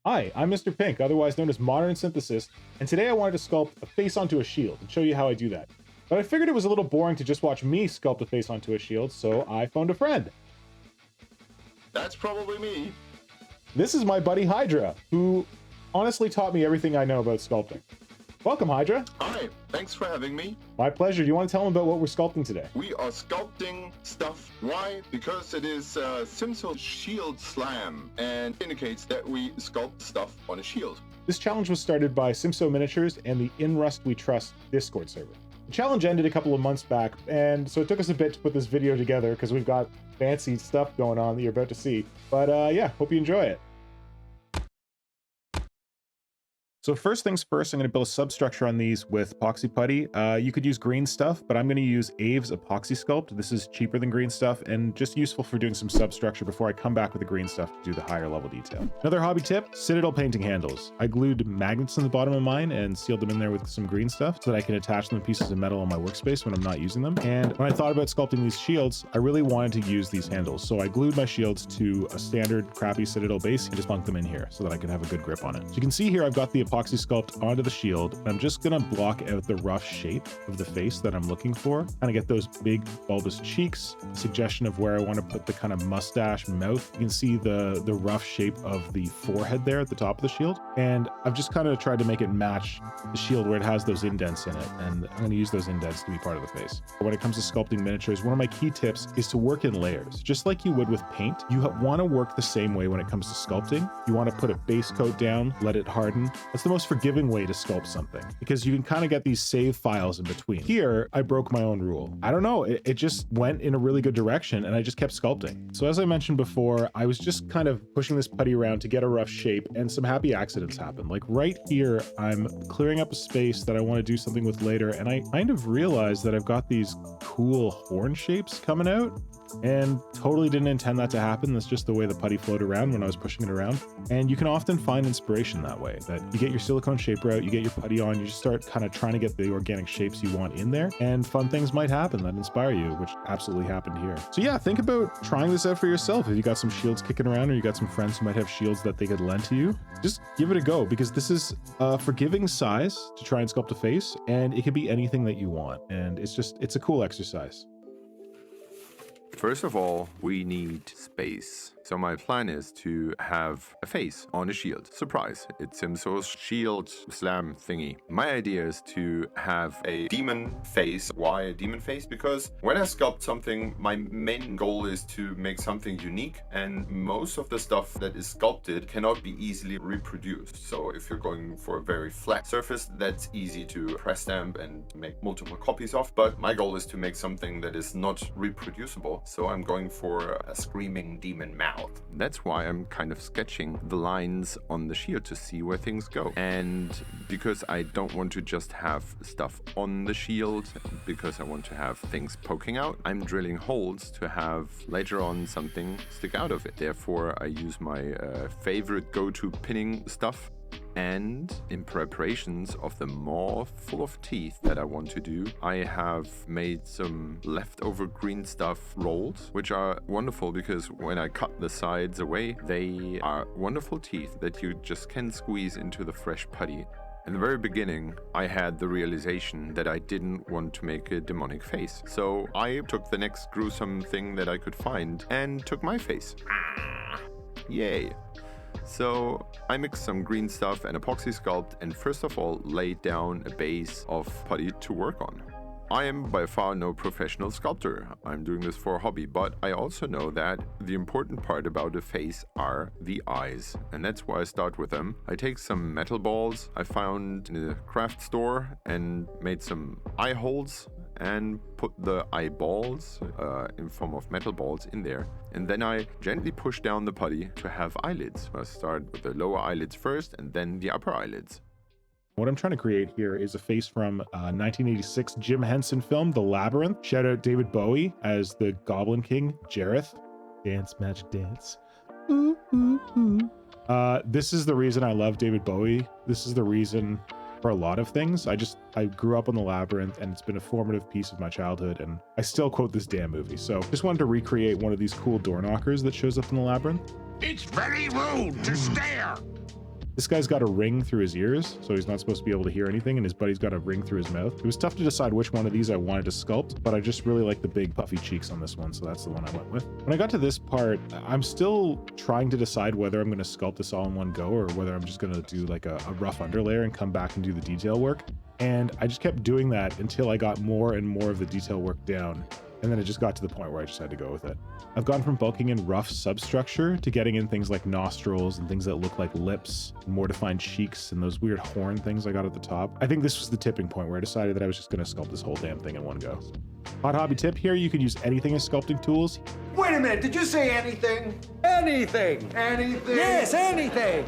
Hi, I'm Mr. Pink, otherwise known as Modern Synthesist, and today I wanted to sculpt a face onto a shield and show you how I do that. But I figured it was a little boring to just watch me sculpt a face onto a shield, so I phoned a friend. That's probably me. This is my buddy Hydra, who honestly taught me everything I know about sculpting. Welcome, Hydra. Hi, thanks for having me. My pleasure. Do you want to tell them about what we're sculpting today? We are sculpting stuff. Why? Because it is Simso Shield Slam and indicates that we sculpt stuff on a shield. This challenge was started by Simso Miniatures and the In Rust We Trust Discord server. The challenge ended a couple of months back, and so it took us a bit to put this video together because we've got fancy stuff going on that you're about to see. But yeah, hope you enjoy it. So first things first, I'm going to build a substructure on these with epoxy putty. You could use green stuff, but I'm going to use Aves epoxy sculpt. This is cheaper than green stuff and just useful for doing some substructure before I come back with the green stuff to do the higher level detail. Another hobby tip, Citadel painting handles. I glued magnets in the bottom of mine and sealed them in there with some green stuff so that I can attach them to pieces of metal on my workspace when I'm not using them. And when I thought about sculpting these shields, I really wanted to use these handles. So I glued my shields to a standard crappy Citadel base and just plunked them in here so that I could have a good grip on it. So you can see here, I've got the epoxy sculpt onto the shield. I'm just gonna block out the rough shape of the face that I'm looking for. Kind of get those big bulbous cheeks, suggestion of where I want to put the kind of mustache mouth. You can see the rough shape of the forehead there at the top of the shield. And I've just kind of tried to make it match the shield where it has those indents in it. And I'm gonna use those indents to be part of the face. When it comes to sculpting miniatures, one of my key tips is to work in layers. Just like you would with paint, you want to work the same way when it comes to sculpting. You want to put a base coat down, let it harden. That's the most forgiving way to sculpt something because you can kind of get these save files in between. Here, I broke my own rule. I don't know, it just went in a really good direction and I just kept sculpting. So as I mentioned before, I was just kind of pushing this putty around to get a rough shape and some happy accidents happened. Like right here, I'm clearing up a space that I want to do something with later and I kind of realized that I've got these cool horn shapes coming out and totally didn't intend that to happen. That's just the way the putty flowed around when I was pushing it around. And you can often find inspiration that way, that you get your silicone shaper out, you get your putty on, you just start kind of trying to get the organic shapes you want in there, and fun things might happen that inspire you, which absolutely happened here. So yeah, think about trying this out for yourself. If you got some shields kicking around or you got some friends who might have shields that they could lend to you, just give it a go because this is a forgiving size to try and sculpt a face and it could be anything that you want. And it's a cool exercise. First of all, we need space. So my plan is to have a face on a shield. Surprise, it's Simso's shield slam thingy. My idea is to have a demon face. Why a demon face? Because when I sculpt something, my main goal is to make something unique, and most of the stuff that is sculpted cannot be easily reproduced. So if you're going for a very flat surface, that's easy to press stamp and make multiple copies of. But my goal is to make something that is not reproducible. So I'm going for a screaming demon mouth. That's why I'm kind of sketching the lines on the shield to see where things go. And because I don't want to just have stuff on the shield, because I want to have things poking out, I'm drilling holes to have later on something stick out of it. Therefore, I use my favorite go-to pinning stuff. And in preparations of the maw full of teeth that I want to do, I have made some leftover green stuff rolls, which are wonderful because when I cut the sides away, they are wonderful teeth that you just can squeeze into the fresh putty. In the very beginning, I had the realization that I didn't want to make a demonic face. So I took the next gruesome thing that I could find and took my face. Yay! So I mixed some green stuff and epoxy sculpt and first of all laid down a base of putty to work on. I am by far no professional sculptor. I'm doing this for a hobby, but I also know that the important part about a face are the eyes, and that's why I start with them. I take some metal balls I found in a craft store and made some eye holes and put the eyeballs in form of metal balls in there. And then I gently push down the putty to have eyelids. I start with the lower eyelids first and then the upper eyelids. What I'm trying to create here is a face from 1986 Jim Henson film, The Labyrinth. Shout out David Bowie as the Goblin King, Jareth. Dance, magic dance. Ooh, ooh, ooh. This is the reason I love David Bowie. This is the reason for a lot of things. I grew up on The Labyrinth and it's been a formative piece of my childhood and I still quote this damn movie. So just wanted to recreate one of these cool door knockers that shows up in The Labyrinth. It's very rude to stare. This guy's got a ring through his ears, so he's not supposed to be able to hear anything, and his buddy's got a ring through his mouth. It was tough to decide which one of these I wanted to sculpt, but I just really like the big puffy cheeks on this one, so that's the one I went with. When I got to this part, I'm still trying to decide whether I'm going to sculpt this all in one go or whether I'm just going to do like a rough underlayer and come back and do the detail work. And I just kept doing that until I got more and more of the detail work down. And then it just got to the point where I just had to go with it. I've gone from bulking in rough substructure to getting in things like nostrils and things that look like lips, more defined cheeks, and those weird horn things I got at the top. I think this was the tipping point where I decided that I was just going to sculpt this whole damn thing in one go. Hot hobby tip here, you can use anything as sculpting tools. Wait a minute, did you say anything? Anything! Anything? Yes, anything!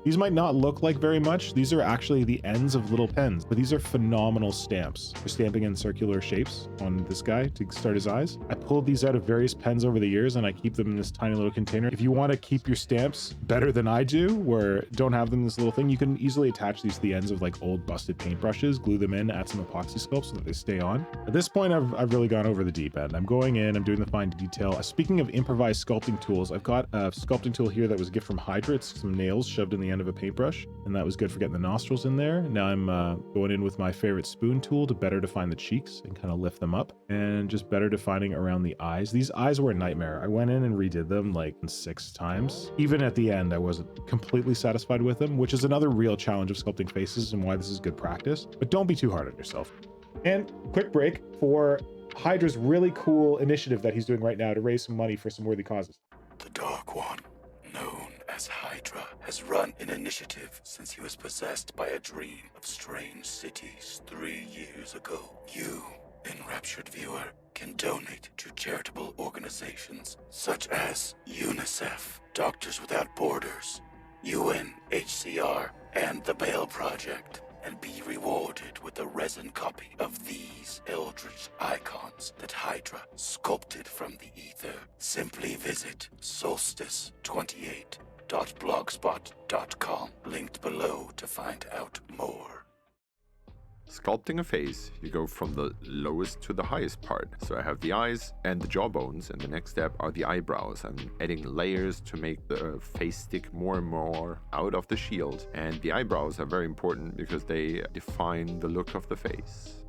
These might not look like very much. These are actually the ends of little pens, but these are phenomenal stamps for stamping in circular shapes on this guy to start his eyes. I pulled these out of various pens over the years and I keep them in this tiny little container. If you want to keep your stamps better than I do, where don't have them in this little thing, you can easily attach these to the ends of like old busted paintbrushes, glue them in, add some epoxy sculpt so that they stay on. At this point, I've really gone over the deep end. I'm going in, I'm doing the fine detail. Speaking of improvised sculpting tools, I've got a sculpting tool here that was a gift from Hydra. It's some nails shoved in the end of a paintbrush, and that was good for getting the nostrils in there. Now I'm going in with my favorite spoon tool to better define the cheeks and kind of lift them up, and just better defining around the eyes. These eyes were a nightmare. I went in and redid them like 6 times. Even at the end, I wasn't completely satisfied with them, which is another real challenge of sculpting faces and why this is good practice. But don't be too hard on yourself. And quick break for Hydra's really cool initiative that he's doing right now to raise some money for some worthy causes. The Dark One, known as Hydra, has run an initiative since he was possessed by a dream of strange cities 3 years ago. You, enraptured viewer, can donate to charitable organizations such as UNICEF, Doctors Without Borders, UNHCR, and the Bale Project, and be rewarded with a resin copy of these eldritch icons that Hydra sculpted from the ether. Simply visit solstice28.blogspot.com, linked below to find out more. Sculpting a face, you go from the lowest to the highest part. So I have the eyes and the jawbones, and the next step are the eyebrows. I'm adding layers to make the face stick more and more out of the shield. And the eyebrows are very important because they define the look of the face.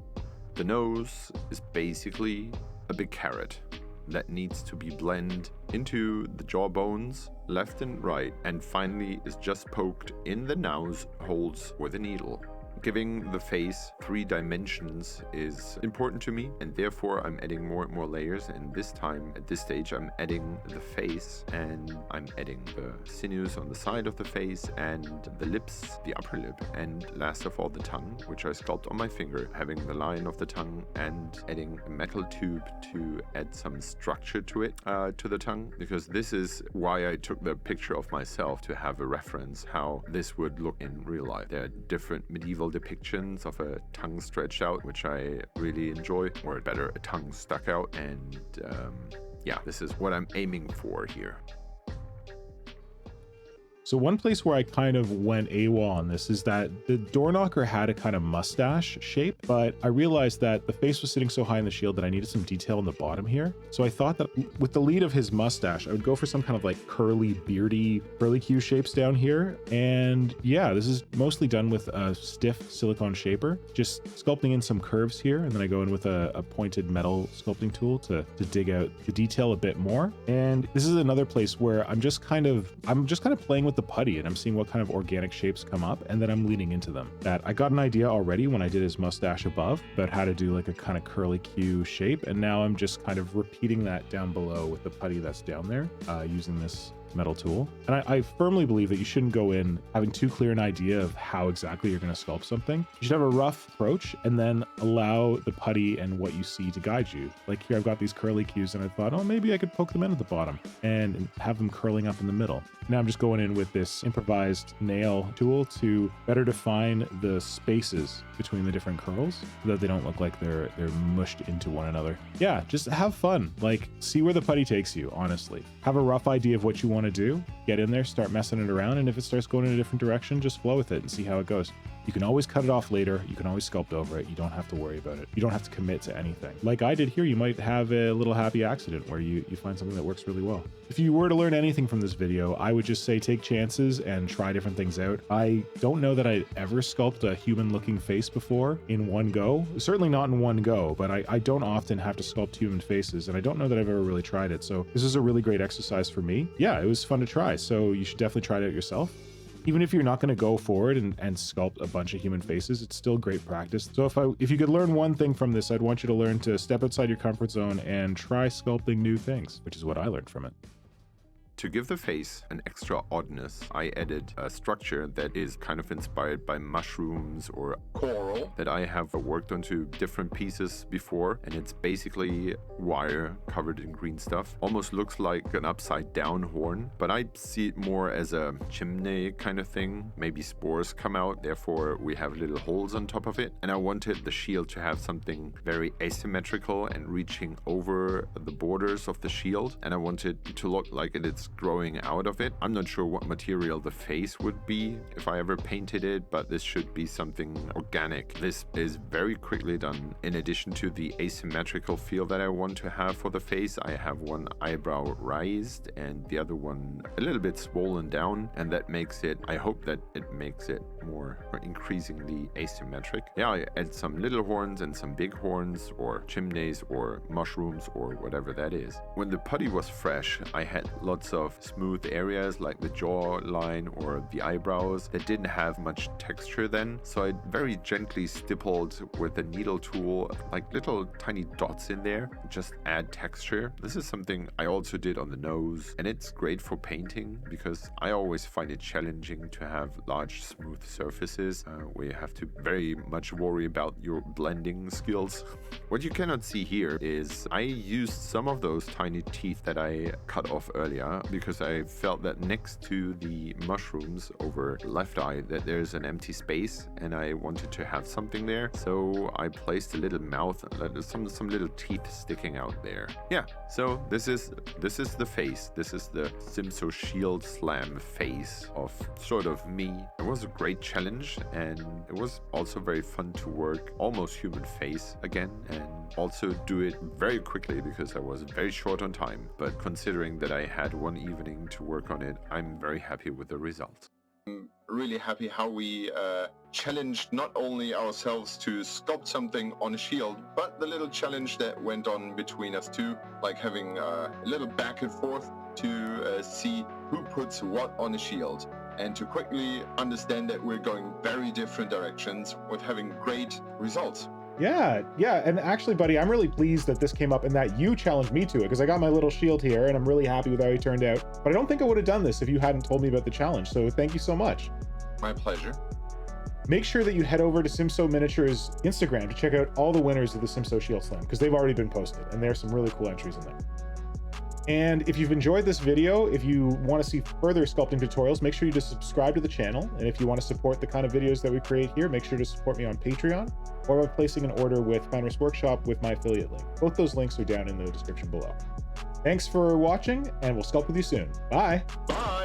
The nose is basically a big carrot that needs to be blended into the jawbones left and right, and finally is just poked in the nose holes with a needle. Giving the face 3 dimensions is important to me, and therefore I'm adding more and more layers. And this time, at this stage, I'm adding the face, and I'm adding the sinews on the side of the face, and the lips, the upper lip, and last of all the tongue, which I sculpt on my finger, having the line of the tongue and adding a metal tube to add some structure to it, to the tongue, because this is why I took the picture of myself, to have a reference how this would look in real life. There are different medieval depictions of a tongue stretched out, which I really enjoy, or better, a tongue stuck out, and yeah, this is what I'm aiming for here. So one place where I kind of went AWOL on this is that the door knocker had a kind of mustache shape, but I realized that the face was sitting so high in the shield that I needed some detail on the bottom here. So I thought that with the lead of his mustache, I would go for some kind of like curly, beardy, curly-Q shapes down here. And yeah, this is mostly done with a stiff silicone shaper, just sculpting in some curves here. And then I go in with a pointed metal sculpting tool to dig out the detail a bit more. And this is another place where I'm just kind of playing with the putty, and I'm seeing what kind of organic shapes come up, and then I'm leaning into them. That I got an idea already when I did his mustache above about how to do like a kind of curly Q shape, and now I'm just kind of repeating that down below with the putty that's down there, using this metal tool. And I firmly believe that you shouldn't go in having too clear an idea of how exactly you're going to sculpt something. You should have a rough approach and then allow the putty and what you see to guide you. Like here, I've got these curly Qs, and I thought, oh, maybe I could poke them in at the bottom and have them curling up in the middle. Now I'm just going in with this improvised nail tool to better define the spaces between the different curls so that they don't look like they're mushed into one another. Yeah, just have fun. Like, see where the putty takes you, honestly. Have a rough idea of what you want want to do, get in there, start messing it around, and if it starts going in a different direction, just flow with it and see how it goes. You can always cut it off later. You can always sculpt over it. You don't have to worry about it. You don't have to commit to anything. Like I did here, you might have a little happy accident where you find something that works really well. If you were to learn anything from this video, I would just say take chances and try different things out. I don't know that I'd ever sculpted a human looking face before in one go. Certainly not in one go, but I don't often have to sculpt human faces, and I don't know that I've ever really tried it. So this is a really great exercise for me. Yeah, it was fun to try. So you should definitely try it out yourself. Even if you're not going to go forward and sculpt a bunch of human faces, it's still great practice. So if you could learn one thing from this, I'd want you to learn to step outside your comfort zone and try sculpting new things, which is what I learned from it. To give the face an extra oddness, I added a structure that is kind of inspired by mushrooms or Coral. that I have worked onto different pieces before, and it's basically wire covered in green stuff. Almost looks like an upside down horn, but I see it more as a chimney kind of thing. Maybe spores come out, therefore we have little holes on top of it. And I wanted the shield to have something very asymmetrical and reaching over the borders of the shield, and I wanted it to look like it's growing out of it. I'm not sure what material the face would be if I ever painted it, but this should be something organic. This is very quickly done. In addition to the asymmetrical feel that I want to have for the face, I have one eyebrow raised and the other one a little bit swollen down, and that makes it, I hope that it makes it more or increasingly asymmetric. Yeah, I add some little horns and some big horns or chimneys or mushrooms or whatever that is. When the putty was fresh, I had lots of smooth areas like the jawline or the eyebrows that didn't have much texture then, so I very gently stippled with a needle tool like little tiny dots in there, just add texture. This is something I also did on the nose, and it's great for painting because I always find it challenging to have large smooth surfaces where you have to very much worry about your blending skills. What you cannot see here is I used some of those tiny teeth that I cut off earlier because I felt that next to the mushrooms over the left eye that there's an empty space and I wanted to have something there, so I placed a little mouth, some little teeth sticking out there. Yeah, so this is the face. This is the Simso Shield Slam face of sort of me. It was a great challenge, and it was also very fun to work almost human face again, and also do it very quickly because I was very short on time. But considering that I had one evening to work on it, I'm very happy with the result. I'm really happy how we challenged not only ourselves to sculpt something on a shield, but the little challenge that went on between us too, like having a little back and forth to see who puts what on a shield, and to quickly understand that we're going very different directions with having great results. Yeah, and actually, buddy, I'm really pleased that this came up and that you challenged me to it, because I got my little shield here and I'm really happy with how he turned out. But I don't think I would have done this if you hadn't told me about the challenge, so thank you so much. My pleasure. Make sure that you head over to Simso Miniatures Instagram to check out all the winners of the Simso Shield Slam, because they've already been posted and there's some really cool entries in there. And if you've enjoyed this video, if you want to see further sculpting tutorials, make sure you just subscribe to the channel. And if you want to support the kind of videos that we create here, make sure to support me on Patreon or by placing an order with Founders Workshop with my affiliate link. Both those links are down in the description below. Thanks for watching, and we'll sculpt with you soon. Bye. Bye.